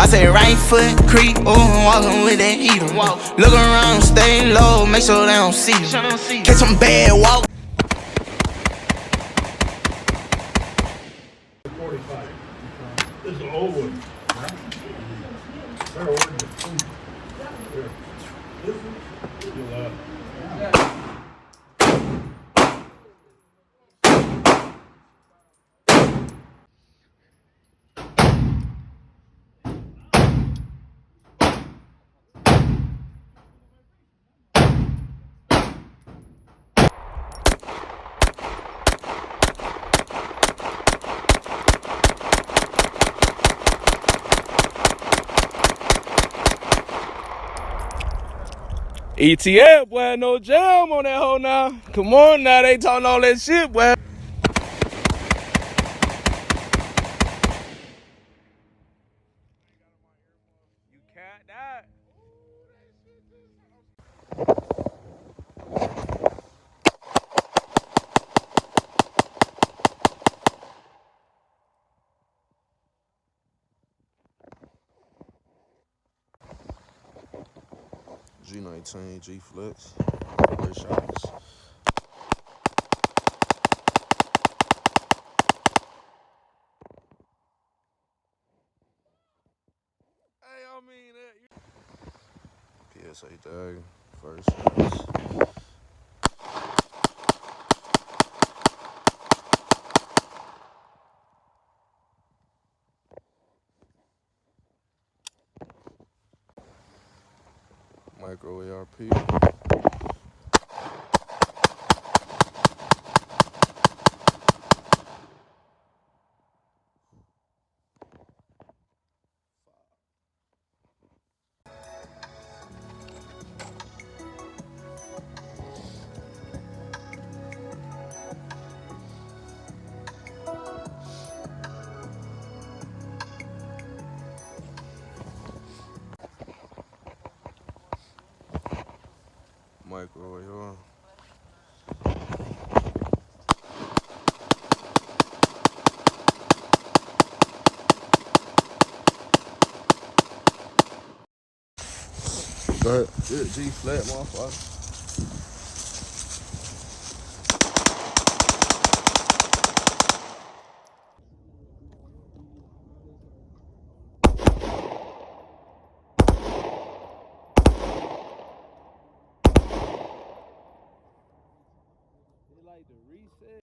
I say right foot creep, ooh, I'm walking with that heater. Look around, stay low, make sure they don't see you. Catch some bad walk. 45. This is an old one. They're ordinary. Here. This one, you'll ETL, boy, no jam on that hoe now. Come on now, they talking all that shit, boy. You can't die. G19, G Flex, great shots. Hey, I mean, PSA tag, first shots. Micro ARP. Micro AR. Go ahead. Yeah, G flat, motherfucker. like the reset.